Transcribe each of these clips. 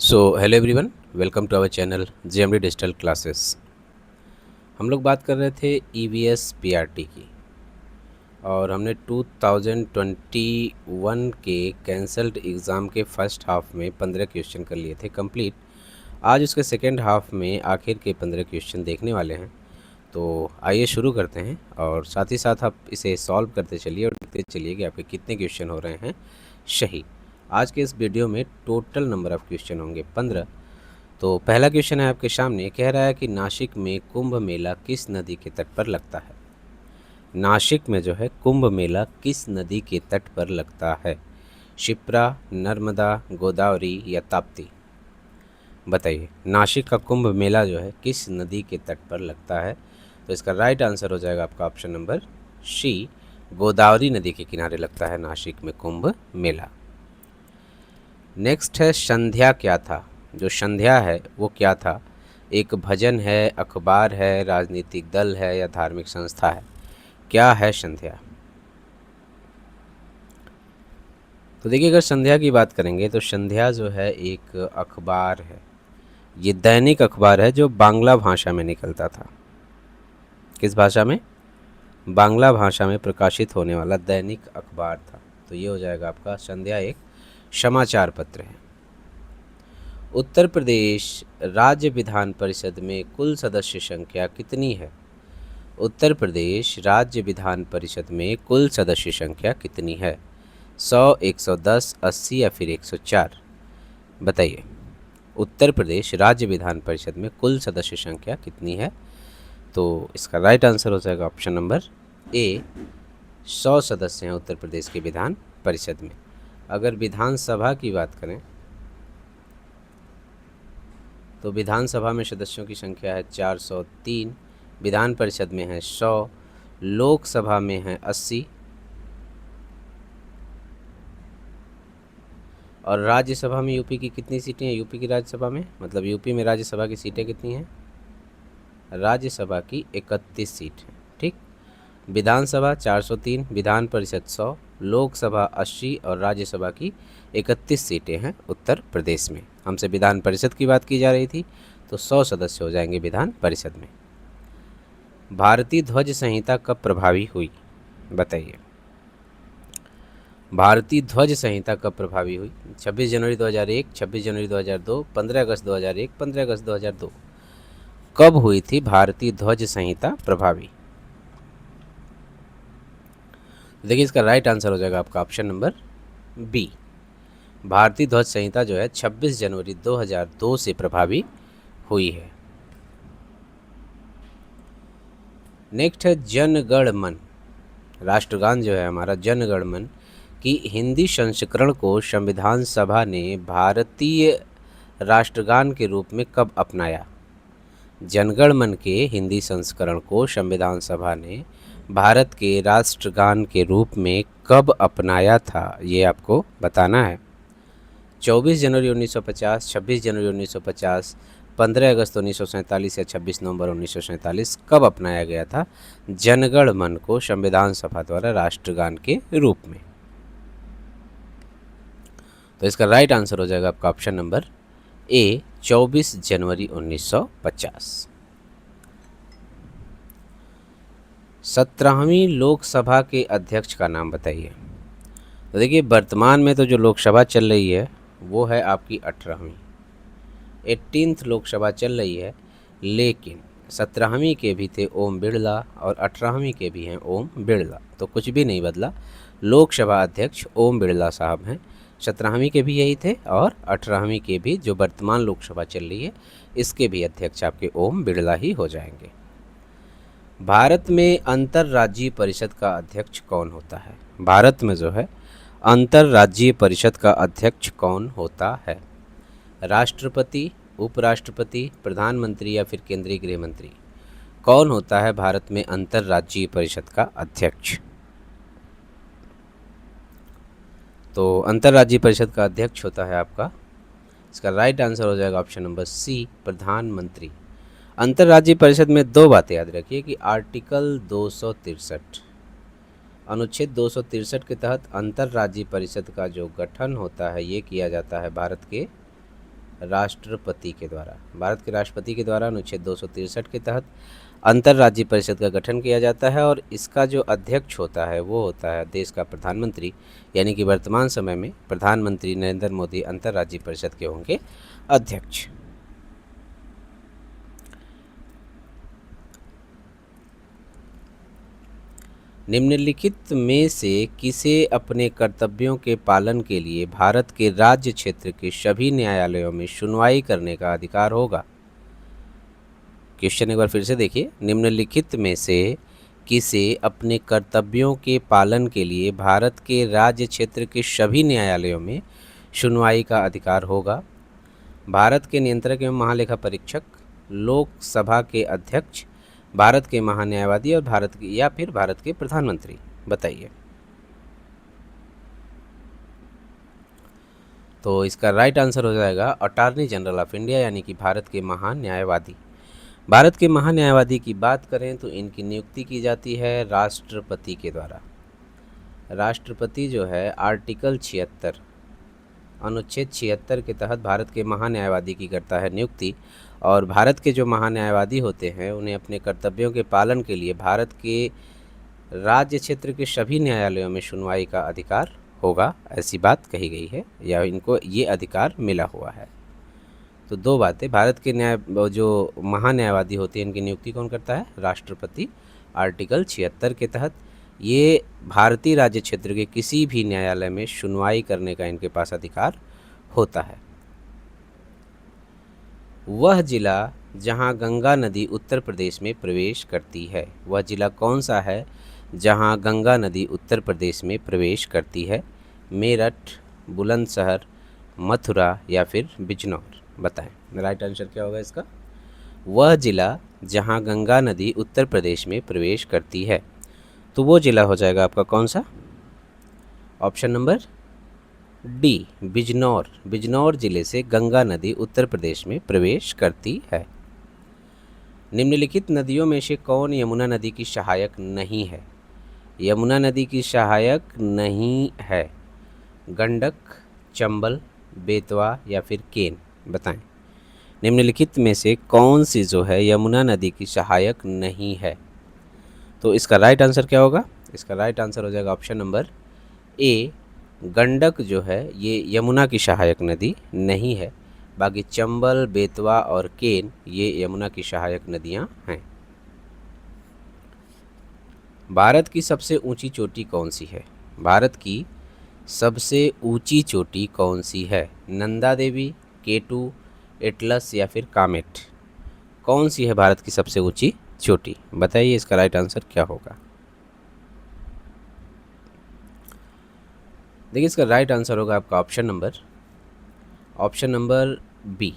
So hello everyone, welcome to our channel JMD digital classes. हम लोग बात कर रहे थे ईवीएस पीआरटी की और हमने 2021 के कैंसल्ड एग्ज़ाम के फर्स्ट हाफ में 15 क्वेश्चन कर लिए थे कंप्लीट। आज उसके सेकेंड हाफ में आखिर के 15 क्वेश्चन देखने वाले हैं। तो आइए शुरू करते हैं और साथ ही साथ आप इसे सॉल्व करते चलिए और देखते चलिए कि आपके कितने क्वेश्चन हो रहे हैं सही। आज के इस वीडियो में टोटल नंबर ऑफ़ क्वेश्चन होंगे 15। तो पहला क्वेश्चन है आपके सामने, कह रहा है कि नासिक में कुंभ मेला किस नदी के तट पर लगता है। नासिक में जो है कुंभ मेला किस नदी के तट पर लगता है। शिप्रा, नर्मदा, गोदावरी या ताप्ती। बताइए, नासिक का कुंभ मेला जो है किस नदी के तट पर लगता है। तो इसका राइट आंसर हो जाएगा आपका ऑप्शन नंबर सी, गोदावरी नदी के किनारे लगता है नासिक में कुंभ मेला। नेक्स्ट है संध्या क्या था। जो संध्या है वो क्या था। एक भजन है, अखबार है, राजनीतिक दल है या धार्मिक संस्था है। क्या है संध्या। तो देखिए, अगर संध्या की बात करेंगे तो संध्या जो है एक अखबार है। ये दैनिक अखबार है जो बांग्ला भाषा में निकलता था। किस भाषा में? बांग्ला भाषा में प्रकाशित होने वाला दैनिक अखबार था। तो ये हो जाएगा आपका संध्या एक समाचार पत्र है। उत्तर प्रदेश राज्य विधान परिषद में कुल सदस्य संख्या कितनी है। उत्तर प्रदेश राज्य विधान परिषद में कुल सदस्य संख्या कितनी है। 100, 110, 80 या फिर 104। बताइए, उत्तर प्रदेश राज्य विधान परिषद में कुल सदस्य संख्या कितनी है। तो इसका राइट आंसर हो जाएगा ऑप्शन नंबर ए, 100 सदस्य हैं उत्तर प्रदेश के विधान परिषद में। अगर विधानसभा की बात करें तो विधानसभा में सदस्यों की संख्या है 403, विधान परिषद में है 100, लोकसभा में है 80 और राज्यसभा में यूपी की कितनी सीटें हैं। यूपी की राज्यसभा में मतलब यूपी में राज्यसभा की सीटें कितनी हैं। राज्यसभा की 31 सीट है। ठीक, विधानसभा 403, विधान परिषद 100, लोकसभा 80 और राज्यसभा की 31 सीटें हैं उत्तर प्रदेश में। हमसे विधान परिषद की बात की जा रही थी, तो 100 सदस्य हो जाएंगे विधान परिषद में। भारतीय ध्वज संहिता कब प्रभावी हुई। बताइए, भारतीय ध्वज संहिता कब प्रभावी हुई। 26 जनवरी 2001, 26 जनवरी 2002, 15 अगस्त 2001, 15 अगस्त 2002। कब हुई थी भारतीय ध्वज संहिता प्रभावी। देखिए, इसका राइट आंसर हो जाएगा आपका ऑप्शन नंबर बी। भारतीय ध्वज संहिता जो है 26 जनवरी 2002 से प्रभावी हुई है। नेक्स्ट है जन गण मन। राष्ट्रगान जो है हमारा जन गण मन की हिंदी संस्करण को संविधान सभा ने भारतीय राष्ट्रगान के रूप में कब अपनाया। जनगण मन के हिंदी संस्करण को संविधान सभा ने भारत के राष्ट्रगान के रूप में कब अपनाया था, ये आपको बताना है। 24 जनवरी 1950, 26 जनवरी 1950, 15 अगस्त 1947 या 26 नवंबर 1947 कब अपनाया गया था जनगण मन को संविधान सभा द्वारा राष्ट्रगान के रूप में। तो इसका राइट आंसर हो जाएगा आपका ऑप्शन नंबर ए, 24 जनवरी 1950। 17वीं लोकसभा के अध्यक्ष का नाम बताइए। तो देखिए, वर्तमान में तो जो लोकसभा चल रही है वो है आपकी 18वीं 18th लोकसभा चल रही है, लेकिन 17वीं के भी थे ओम बिरला और 18वीं के भी हैं ओम बिरला। तो कुछ भी नहीं बदला, लोकसभा अध्यक्ष ओम बिरला साहब हैं। 17वीं के भी यही थे और 18वीं के भी जो वर्तमान लोकसभा चल रही है इसके भी अध्यक्ष आपके ओम बिरला ही हो जाएंगे। भारत में अंतर्राज्यीय परिषद का अध्यक्ष कौन होता है। भारत में जो है अंतर्राज्यीय परिषद का अध्यक्ष कौन होता है। राष्ट्रपति, उपराष्ट्रपति, प्रधानमंत्री या फिर केंद्रीय गृह मंत्री। कौन होता है भारत में अंतर्राज्यीय परिषद का अध्यक्ष। तो अंतर्राज्यीय परिषद का अध्यक्ष होता है आपका, इसका राइट आंसर हो जाएगा ऑप्शन नंबर सी, प्रधानमंत्री। अंतर्राज्यीय परिषद में दो बातें याद रखिए कि आर्टिकल 263 अनुच्छेद 263 के तहत अंतर्राज्यीय परिषद का जो गठन होता है ये किया जाता है भारत के राष्ट्रपति के द्वारा। भारत के राष्ट्रपति के द्वारा अनुच्छेद 263 के तहत अंतर्राज्यीय परिषद का गठन किया जाता है और इसका जो अध्यक्ष होता है वो होता है देश का प्रधानमंत्री, यानी कि वर्तमान समय में प्रधानमंत्री नरेंद्र मोदी अंतर्राज्यीय परिषद के होंगे अध्यक्ष। निम्नलिखित में से किसे अपने कर्तव्यों के पालन के लिए भारत के राज्य क्षेत्र के सभी न्यायालयों में सुनवाई करने का अधिकार होगा? क्वेश्चन एक बार फिर से देखिए। निम्नलिखित में से किसे अपने कर्तव्यों के पालन के लिए भारत के राज्य क्षेत्र के सभी न्यायालयों में सुनवाई का अधिकार होगा? भारत के नियंत्रक एवं महालेखा परीक्षक, लोकसभा के अध्यक्ष, भारत के महान्यायवादी और भारत के प्रधानमंत्री। बताइए। तो इसका राइट आंसर हो जाएगा अटॉर्नी जनरल ऑफ इंडिया, यानी कि भारत के महान्यायवादी। भारत के महान्यायवादी की बात करें तो इनकी नियुक्ति की जाती है राष्ट्रपति के द्वारा। राष्ट्रपति जो है आर्टिकल 76 अनुच्छेद 76 के तहत भारत के महान्यायवादी की करता है नियुक्ति, और भारत के जो महान्यायवादी होते हैं उन्हें अपने कर्तव्यों के पालन के लिए भारत के राज्य क्षेत्र के सभी न्यायालयों में सुनवाई का अधिकार होगा, ऐसी बात कही गई है या इनको ये अधिकार मिला हुआ है। तो दो बातें, भारत के जो महान्यायवादी होते हैं इनकी नियुक्ति कौन करता है? राष्ट्रपति। आर्टिकल 76 के तहत ये भारतीय राज्य क्षेत्र के किसी भी न्यायालय में सुनवाई करने का इनके पास अधिकार होता है। वह जिला जहां गंगा नदी उत्तर प्रदेश में प्रवेश करती है, वह जिला कौन सा है जहां गंगा नदी उत्तर प्रदेश में प्रवेश करती है? मेरठ, बुलंदशहर, मथुरा या फिर बिजनौर? बताएं, राइट आंसर क्या होगा इसका? वह जिला जहां गंगा नदी उत्तर प्रदेश में प्रवेश करती है, तो वो जिला हो जाएगा आपका कौन सा? Option number D, Bijnor. Bijnor जिले से गंगा नदी उत्तर प्रदेश में प्रवेश करती है। निम्नलिखित नदियों में से कौन यमुना नदी की सहायक नहीं है? यमुना नदी की सहायक नहीं है गंडक, चंबल, बेतवा या फिर केन? बताएं, निम्नलिखित में से कौन सी जो है यमुना नदी की सहायक नहीं है? तो इसका राइट आंसर क्या होगा? इसका राइट आंसर हो जाएगा ऑप्शन नंबर ए, गंडक जो है ये यमुना की सहायक नदी नहीं है, बाकी चंबल, बेतवा और केन ये यमुना की सहायक नदियां हैं। भारत की सबसे ऊंची चोटी कौन सी है? भारत की सबसे ऊंची चोटी कौन सी है? नंदा देवी, K2, एटलस या फिर कामेट? कौन सी है भारत की सबसे ऊंची चोटी? बताइए इसका राइट आंसर क्या होगा? देखिए इसका राइट आंसर होगा आपका ऑप्शन नंबर बी,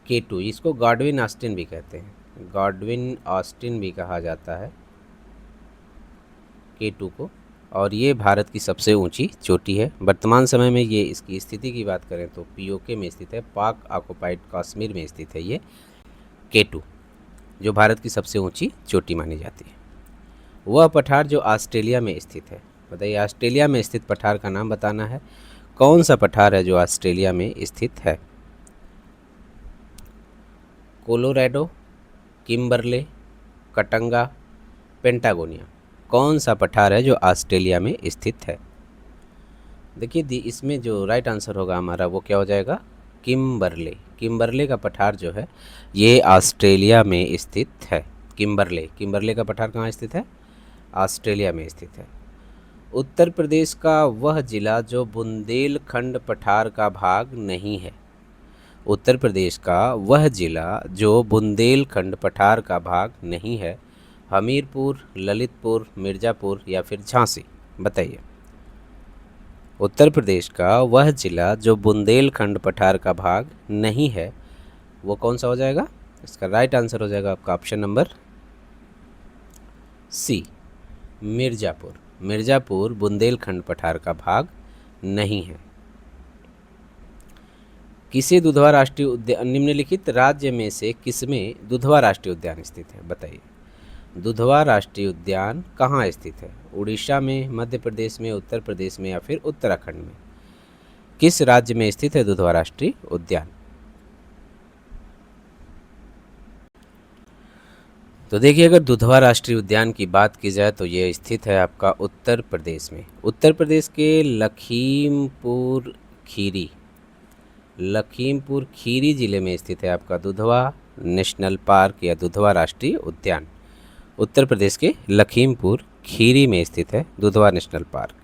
K2। इसको गॉडविन ऑस्टिन भी कहते हैं, गॉडविन ऑस्टिन भी कहा जाता है K2 को, और ये भारत की सबसे ऊंची चोटी है। वर्तमान समय में ये इसकी स्थिति की बात करें तो POK में स्थित है, पाक ऑक्युपाइड कश्मीर में स्थित है ये K2, जो भारत की सबसे ऊंची चोटी मानी जाती है। वह पठार जो ऑस्ट्रेलिया में स्थित है, बताइए ऑस्ट्रेलिया में स्थित पठार का नाम बताना है। कौन सा पठार है जो ऑस्ट्रेलिया में स्थित है? Colorado, Kimberley, Katanga, Patagonia? कौन सा पठार है जो ऑस्ट्रेलिया में स्थित है? देखिए इसमें जो राइट आंसर होगा हमारा वो क्या हो जाएगा? किम्बरले। किम्बरले का पठार जो है ये ऑस्ट्रेलिया में स्थित है। किम्बरले का पठार कहाँ स्थित है? ऑस्ट्रेलिया में स्थित है। उत्तर प्रदेश का वह जिला जो बुंदेलखंड पठार का भाग नहीं है। उत्तर प्रदेश का वह जिला जो बुंदेलखंड पठार का भाग नहीं है। हमीरपुर, ललितपुर, मिर्ज़ापुर या फिर झांसी? बताइए। उत्तर प्रदेश का वह जिला जो बुंदेलखंड पठार का भाग नहीं है वो कौन सा हो जाएगा? इसका राइट आंसर हो जाएगा आपका option number C, Mirzapur. Mirzapur Bundelkhand पठार का भाग नहीं है। किसे दुधवा राष्ट्रीय उद्यान, निम्नलिखित राज्य में से किसमें दुधवा राष्ट्रीय उद्यान स्थित है? बताइए। दुधवा राष्ट्रीय उद्यान कहाँ स्थित है? उड़ीसा में, मध्य प्रदेश में, उत्तर प्रदेश में या फिर उत्तराखंड में? किस राज्य में स्थित है दुधवा राष्ट्रीय उद्यान? तो देखिए, अगर दुधवा राष्ट्रीय उद्यान की बात की जाए तो ये स्थित है आपका उत्तर प्रदेश में। उत्तर प्रदेश के लखीमपुर खीरी जिले में स्थित है आपका दुधवा नेशनल पार्क या दुधवा राष्ट्रीय उद्यान। उत्तर प्रदेश के लखीमपुर खीरी में स्थित है दुधवा नेशनल पार्क।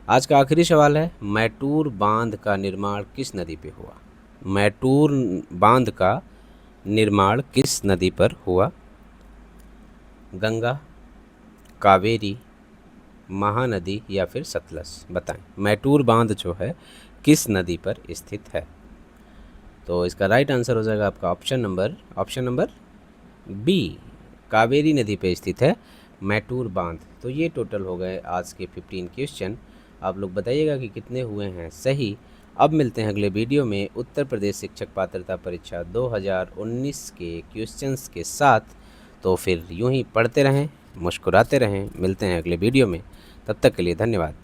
आज का आखिरी सवाल है, मैटूर बांध का निर्माण किस नदी पे हुआ? मैटूर बांध का निर्माण किस नदी पर हुआ? गंगा, कावेरी, महानदी या फिर सतलज? बताएं, मैटूर बांध जो है किस नदी पर स्थित है? तो इसका राइट आंसर हो जाएगा आपका ऑप्शन नंबर बी, कावेरी नदी पे स्थित है मैटूर बांध। तो ये टोटल हो गए आज के 15 क्वेश्चन। आप लोग बताइएगा कि कितने हुए हैं सही। अब मिलते हैं अगले वीडियो में उत्तर प्रदेश शिक्षक पात्रता परीक्षा 2019 के क्वेश्चंस के साथ। तो फिर यूं ही पढ़ते रहें, मुस्कुराते रहें। मिलते हैं अगले वीडियो में, तब तक के लिए धन्यवाद।